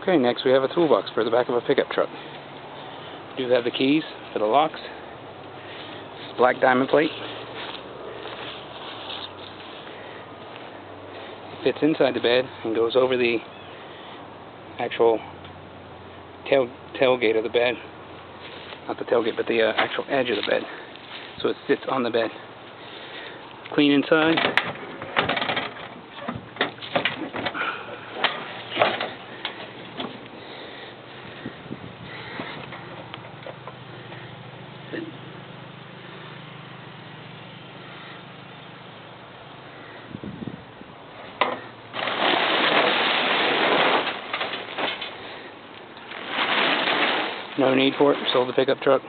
Okay, next we have a toolbox for the back of a pickup truck. We do have the keys for the locks. This is black diamond plate. It fits inside the bed and goes over the actual tailgate of the bed. Not the tailgate, but the actual edge of the bed. So it sits on the bed. Clean inside. No need for it. Sold the pickup truck.